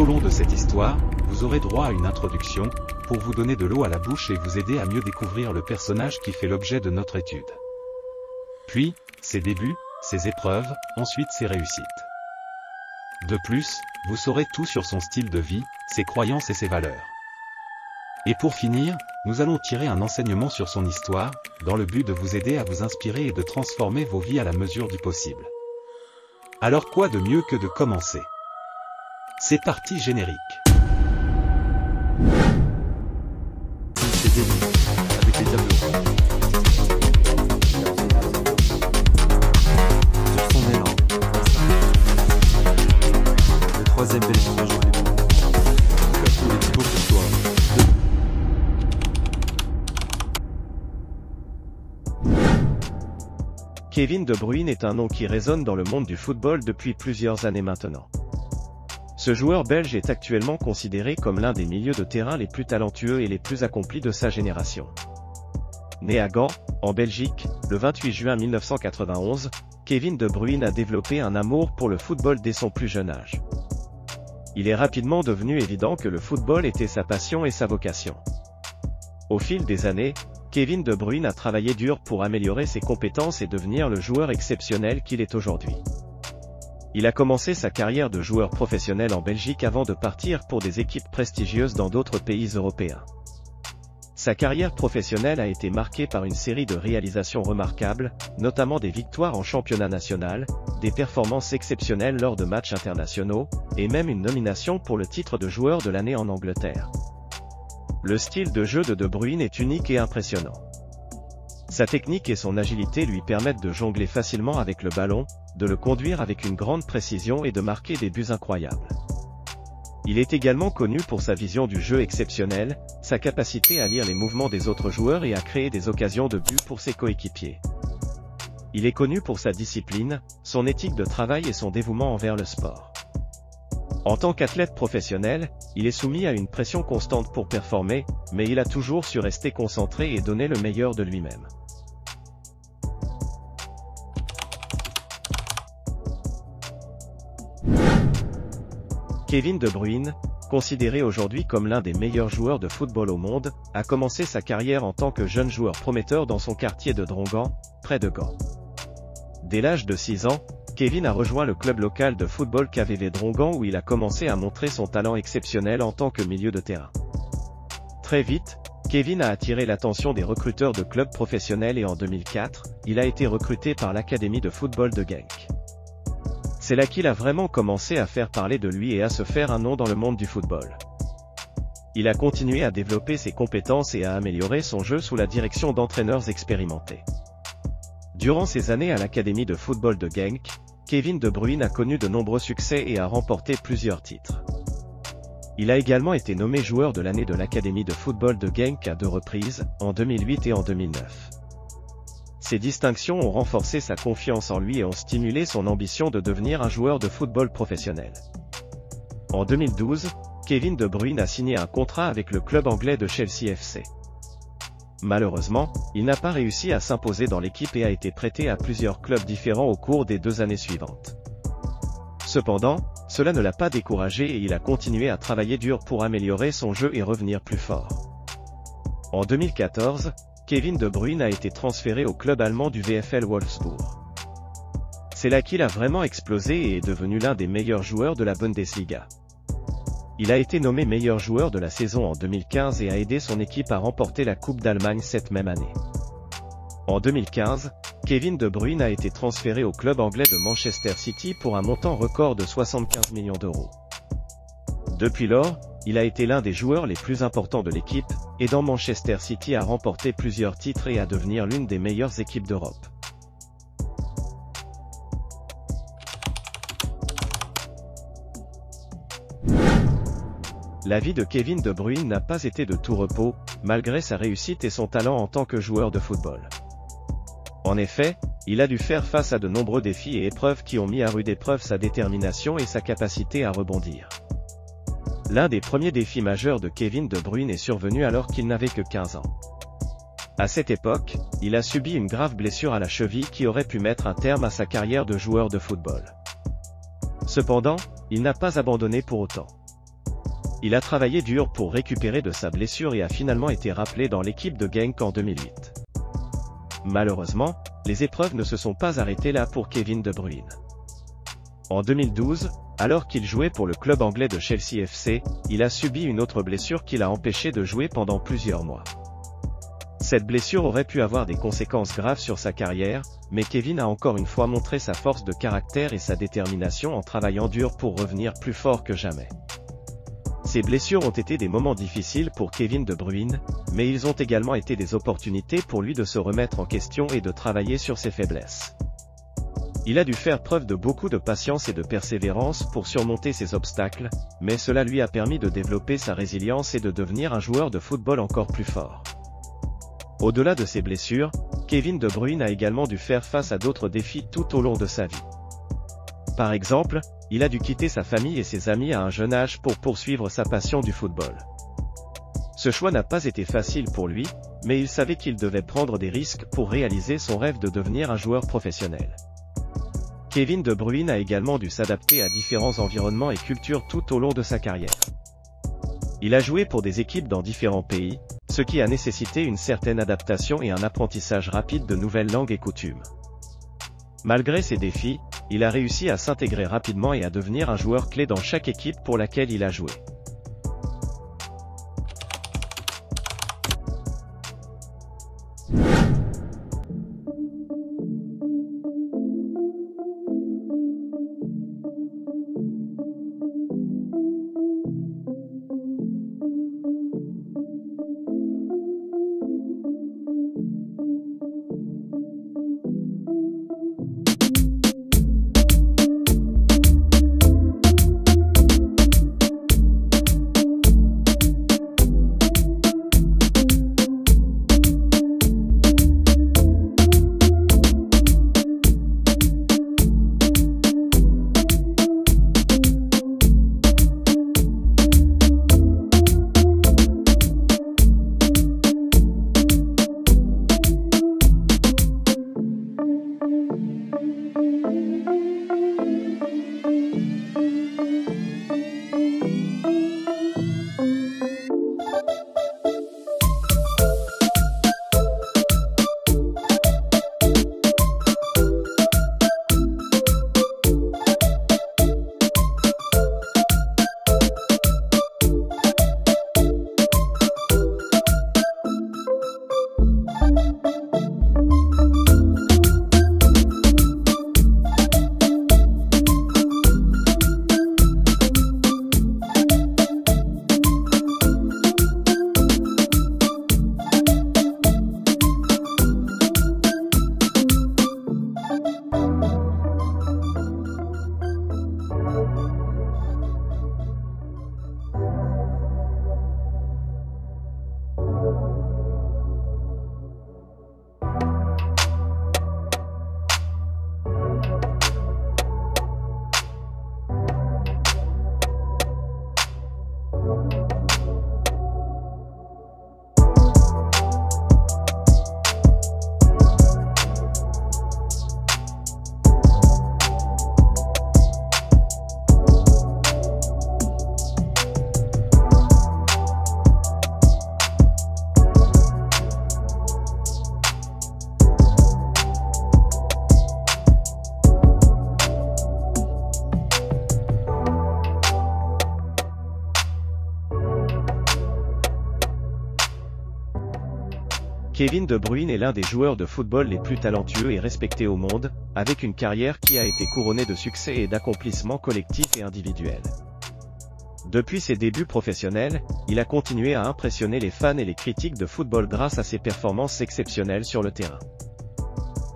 long de cette histoire, vous aurez droit à une introduction, pour vous donner de l'eau à la bouche et vous aider à mieux découvrir le personnage qui fait l'objet de notre étude. Puis, ses débuts, ses épreuves, ensuite ses réussites. De plus, vous saurez tout sur son style de vie, ses croyances et ses valeurs. Et pour finir, nous allons tirer un enseignement sur son histoire, dans le but de vous aider à vous inspirer et de transformer vos vies à la mesure du possible. Alors quoi de mieux que de commencer? C'est parti générique. C'est début, avec les tableaux. Sur son élan. Le troisième Belgique a joué. Comme les Thibaut Courtois. Kevin De Bruyne est un nom qui résonne dans le monde du football depuis plusieurs années maintenant. Ce joueur belge est actuellement considéré comme l'un des milieux de terrain les plus talentueux et les plus accomplis de sa génération. Né à Gand, en Belgique, le 28 juin 1991, Kevin De Bruyne a développé un amour pour le football dès son plus jeune âge. Il est rapidement devenu évident que le football était sa passion et sa vocation. Au fil des années, Kevin De Bruyne a travaillé dur pour améliorer ses compétences et devenir le joueur exceptionnel qu'il est aujourd'hui. Il a commencé sa carrière de joueur professionnel en Belgique avant de partir pour des équipes prestigieuses dans d'autres pays européens. Sa carrière professionnelle a été marquée par une série de réalisations remarquables, notamment des victoires en championnat national, des performances exceptionnelles lors de matchs internationaux, et même une nomination pour le titre de joueur de l'année en Angleterre. Le style de jeu de De Bruyne est unique et impressionnant. Sa technique et son agilité lui permettent de jongler facilement avec le ballon, de le conduire avec une grande précision et de marquer des buts incroyables. Il est également connu pour sa vision du jeu exceptionnelle, sa capacité à lire les mouvements des autres joueurs et à créer des occasions de but pour ses coéquipiers. Il est connu pour sa discipline, son éthique de travail et son dévouement envers le sport. En tant qu'athlète professionnel, il est soumis à une pression constante pour performer, mais il a toujours su rester concentré et donner le meilleur de lui-même. Kevin De Bruyne, considéré aujourd'hui comme l'un des meilleurs joueurs de football au monde, a commencé sa carrière en tant que jeune joueur prometteur dans son quartier de Drongan, près de Gand. Dès l'âge de 6 ans, Kevin a rejoint le club local de football KVV Drongan où il a commencé à montrer son talent exceptionnel en tant que milieu de terrain. Très vite, Kevin a attiré l'attention des recruteurs de clubs professionnels et en 2004, il a été recruté par l'académie de football de Genk. C'est là qu'il a vraiment commencé à faire parler de lui et à se faire un nom dans le monde du football. Il a continué à développer ses compétences et à améliorer son jeu sous la direction d'entraîneurs expérimentés. Durant ses années à l'académie de football de Genk, Kevin De Bruyne a connu de nombreux succès et a remporté plusieurs titres. Il a également été nommé joueur de l'année de l'académie de football de Genk à 2 reprises, en 2008 et en 2009. Ces distinctions ont renforcé sa confiance en lui et ont stimulé son ambition de devenir un joueur de football professionnel. En 2012, Kevin De Bruyne a signé un contrat avec le club anglais de Chelsea FC. Malheureusement, il n'a pas réussi à s'imposer dans l'équipe et a été prêté à plusieurs clubs différents au cours des 2 années suivantes. Cependant, cela ne l'a pas découragé et il a continué à travailler dur pour améliorer son jeu et revenir plus fort. En 2014, Kevin De Bruyne a été transféré au club allemand du VfL Wolfsburg. C'est là qu'il a vraiment explosé et est devenu l'un des meilleurs joueurs de la Bundesliga. Il a été nommé meilleur joueur de la saison en 2015 et a aidé son équipe à remporter la Coupe d'Allemagne cette même année. En 2015, Kevin De Bruyne a été transféré au club anglais de Manchester City pour un montant record de 75 millions d'euros. Depuis lors, il a été l'un des joueurs les plus importants de l'équipe, aidant Manchester City à remporter plusieurs titres et à devenir l'une des meilleures équipes d'Europe. La vie de Kevin De Bruyne n'a pas été de tout repos, malgré sa réussite et son talent en tant que joueur de football. En effet, il a dû faire face à de nombreux défis et épreuves qui ont mis à rude épreuve sa détermination et sa capacité à rebondir. L'un des premiers défis majeurs de Kevin De Bruyne est survenu alors qu'il n'avait que 15 ans. À cette époque, il a subi une grave blessure à la cheville qui aurait pu mettre un terme à sa carrière de joueur de football. Cependant, il n'a pas abandonné pour autant. il a travaillé dur pour récupérer de sa blessure et a finalement été rappelé dans l'équipe de Genk en 2008. Malheureusement, les épreuves ne se sont pas arrêtées là pour Kevin De Bruyne. En 2012, alors qu'il jouait pour le club anglais de Chelsea FC, il a subi une autre blessure qui l'a empêché de jouer pendant plusieurs mois. Cette blessure aurait pu avoir des conséquences graves sur sa carrière, mais Kevin a encore une fois montré sa force de caractère et sa détermination en travaillant dur pour revenir plus fort que jamais. Ces blessures ont été des moments difficiles pour Kevin De Bruyne, mais ils ont également été des opportunités pour lui de se remettre en question et de travailler sur ses faiblesses. Il a dû faire preuve de beaucoup de patience et de persévérance pour surmonter ces obstacles, mais cela lui a permis de développer sa résilience et de devenir un joueur de football encore plus fort. Au-delà de ses blessures, Kevin De Bruyne a également dû faire face à d'autres défis tout au long de sa vie. Par exemple, il a dû quitter sa famille et ses amis à un jeune âge pour poursuivre sa passion du football. Ce choix n'a pas été facile pour lui, mais il savait qu'il devait prendre des risques pour réaliser son rêve de devenir un joueur professionnel. Kevin De Bruyne a également dû s'adapter à différents environnements et cultures tout au long de sa carrière. Il a joué pour des équipes dans différents pays, ce qui a nécessité une certaine adaptation et un apprentissage rapide de nouvelles langues et coutumes. Malgré ces défis, il a réussi à s'intégrer rapidement et à devenir un joueur clé dans chaque équipe pour laquelle il a joué. Kevin De Bruyne est l'un des joueurs de football les plus talentueux et respectés au monde, avec une carrière qui a été couronnée de succès et d'accomplissements collectifs et individuels. Depuis ses débuts professionnels, il a continué à impressionner les fans et les critiques de football grâce à ses performances exceptionnelles sur le terrain.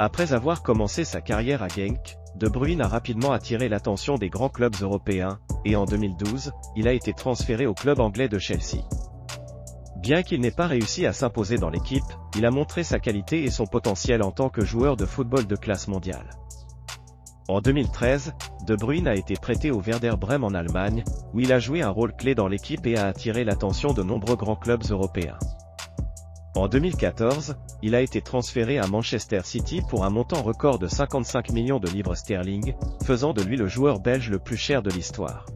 Après avoir commencé sa carrière à Genk, De Bruyne a rapidement attiré l'attention des grands clubs européens, et en 2012, il a été transféré au club anglais de Chelsea. Bien qu'il n'ait pas réussi à s'imposer dans l'équipe, il a montré sa qualité et son potentiel en tant que joueur de football de classe mondiale. En 2013, De Bruyne a été prêté au Werder Brême en Allemagne, où il a joué un rôle clé dans l'équipe et a attiré l'attention de nombreux grands clubs européens. En 2014, il a été transféré à Manchester City pour un montant record de 55 millions de livres sterling, faisant de lui le joueur belge le plus cher de l'histoire.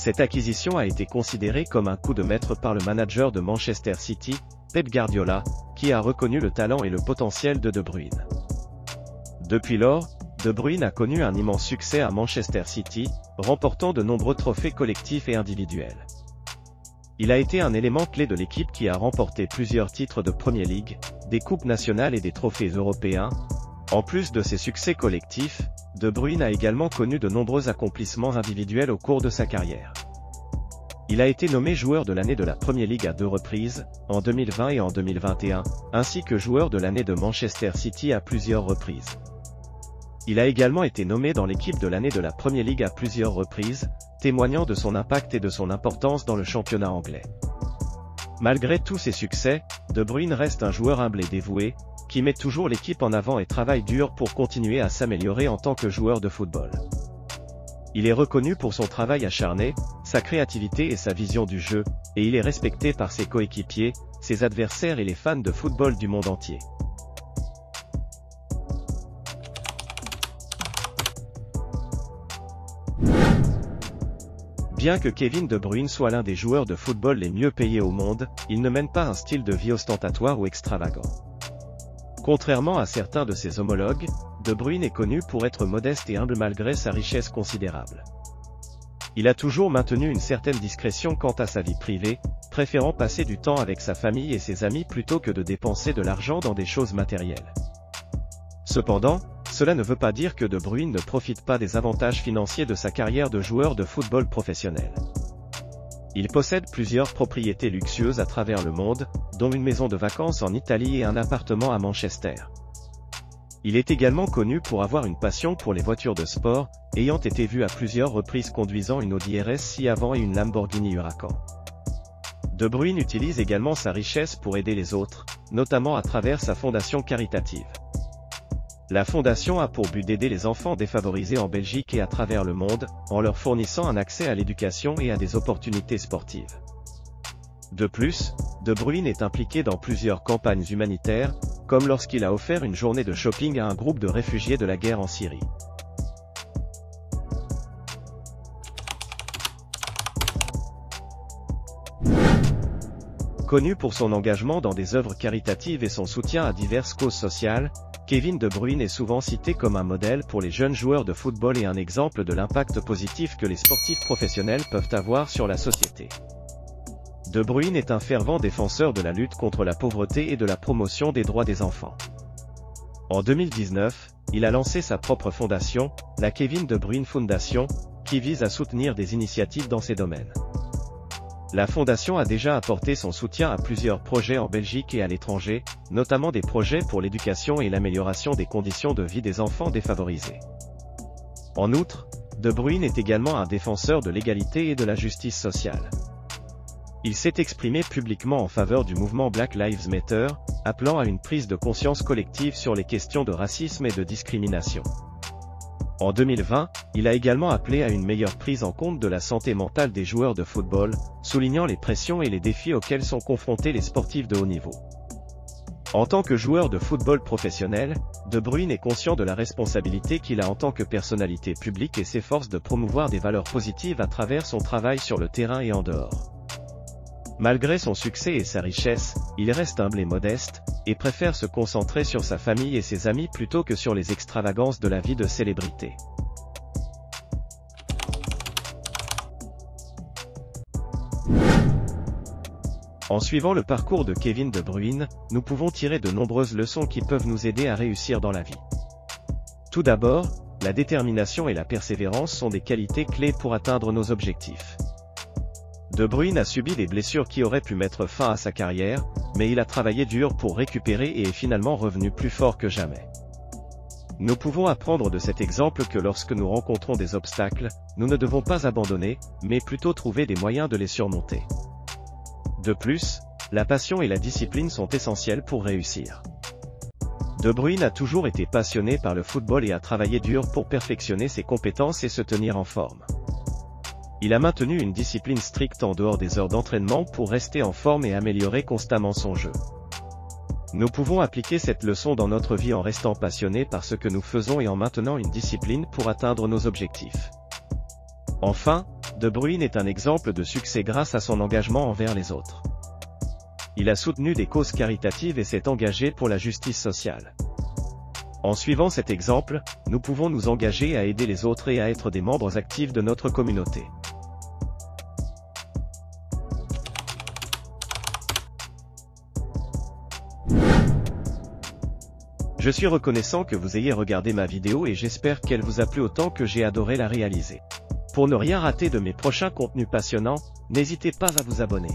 Cette acquisition a été considérée comme un coup de maître par le manager de Manchester City, Pep Guardiola, qui a reconnu le talent et le potentiel de De Bruyne. Depuis lors, De Bruyne a connu un immense succès à Manchester City, remportant de nombreux trophées collectifs et individuels. Il a été un élément clé de l'équipe qui a remporté plusieurs titres de Premier League, des coupes nationales et des trophées européens. En plus de ses succès collectifs, De Bruyne a également connu de nombreux accomplissements individuels au cours de sa carrière. Il a été nommé joueur de l'année de la Premier League à 2 reprises, en 2020 et en 2021, ainsi que joueur de l'année de Manchester City à plusieurs reprises. Il a également été nommé dans l'équipe de l'année de la Premier League à plusieurs reprises, témoignant de son impact et de son importance dans le championnat anglais. Malgré tous ses succès, De Bruyne reste un joueur humble et dévoué, qui met toujours l'équipe en avant et travaille dur pour continuer à s'améliorer en tant que joueur de football. Il est reconnu pour son travail acharné, sa créativité et sa vision du jeu, et il est respecté par ses coéquipiers, ses adversaires et les fans de football du monde entier. Bien que Kevin De Bruyne soit l'un des joueurs de football les mieux payés au monde, il ne mène pas un style de vie ostentatoire ou extravagant. Contrairement à certains de ses homologues, De Bruyne est connu pour être modeste et humble malgré sa richesse considérable. Il a toujours maintenu une certaine discrétion quant à sa vie privée, préférant passer du temps avec sa famille et ses amis plutôt que de dépenser de l'argent dans des choses matérielles. Cependant, cela ne veut pas dire que De Bruyne ne profite pas des avantages financiers de sa carrière de joueur de football professionnel. Il possède plusieurs propriétés luxueuses à travers le monde, dont une maison de vacances en Italie et un appartement à Manchester. Il est également connu pour avoir une passion pour les voitures de sport, ayant été vu à plusieurs reprises conduisant une Audi RS6 avant et une Lamborghini Huracan. De Bruyne utilise également sa richesse pour aider les autres, notamment à travers sa fondation caritative. La fondation a pour but d'aider les enfants défavorisés en Belgique et à travers le monde, en leur fournissant un accès à l'éducation et à des opportunités sportives. De plus, De Bruyne est impliqué dans plusieurs campagnes humanitaires, comme lorsqu'il a offert une journée de shopping à un groupe de réfugiés de la guerre en Syrie. Connu pour son engagement dans des œuvres caritatives et son soutien à diverses causes sociales, Kevin De Bruyne est souvent cité comme un modèle pour les jeunes joueurs de football et un exemple de l'impact positif que les sportifs professionnels peuvent avoir sur la société. De Bruyne est un fervent défenseur de la lutte contre la pauvreté et de la promotion des droits des enfants. En 2019, il a lancé sa propre fondation, la Kevin De Bruyne Foundation, qui vise à soutenir des initiatives dans ces domaines. La fondation a déjà apporté son soutien à plusieurs projets en Belgique et à l'étranger, notamment des projets pour l'éducation et l'amélioration des conditions de vie des enfants défavorisés. En outre, De Bruyne est également un défenseur de l'égalité et de la justice sociale. Il s'est exprimé publiquement en faveur du mouvement Black Lives Matter, appelant à une prise de conscience collective sur les questions de racisme et de discrimination. En 2020, il a également appelé à une meilleure prise en compte de la santé mentale des joueurs de football, soulignant les pressions et les défis auxquels sont confrontés les sportifs de haut niveau. En tant que joueur de football professionnel, De Bruyne est conscient de la responsabilité qu'il a en tant que personnalité publique et s'efforce de promouvoir des valeurs positives à travers son travail sur le terrain et en dehors. Malgré son succès et sa richesse, il reste humble et modeste, et préfère se concentrer sur sa famille et ses amis plutôt que sur les extravagances de la vie de célébrité. En suivant le parcours de Kevin De Bruyne, nous pouvons tirer de nombreuses leçons qui peuvent nous aider à réussir dans la vie. Tout d'abord, la détermination et la persévérance sont des qualités clés pour atteindre nos objectifs. De Bruyne a subi des blessures qui auraient pu mettre fin à sa carrière, mais il a travaillé dur pour récupérer et est finalement revenu plus fort que jamais. Nous pouvons apprendre de cet exemple que lorsque nous rencontrons des obstacles, nous ne devons pas abandonner, mais plutôt trouver des moyens de les surmonter. De plus, la passion et la discipline sont essentielles pour réussir. De Bruyne a toujours été passionné par le football et a travaillé dur pour perfectionner ses compétences et se tenir en forme. Il a maintenu une discipline stricte en dehors des heures d'entraînement pour rester en forme et améliorer constamment son jeu. Nous pouvons appliquer cette leçon dans notre vie en restant passionnés par ce que nous faisons et en maintenant une discipline pour atteindre nos objectifs. Enfin, De Bruyne est un exemple de succès grâce à son engagement envers les autres. Il a soutenu des causes caritatives et s'est engagé pour la justice sociale. En suivant cet exemple, nous pouvons nous engager à aider les autres et à être des membres actifs de notre communauté. Je suis reconnaissant que vous ayez regardé ma vidéo et j'espère qu'elle vous a plu autant que j'ai adoré la réaliser. Pour ne rien rater de mes prochains contenus passionnants, n'hésitez pas à vous abonner.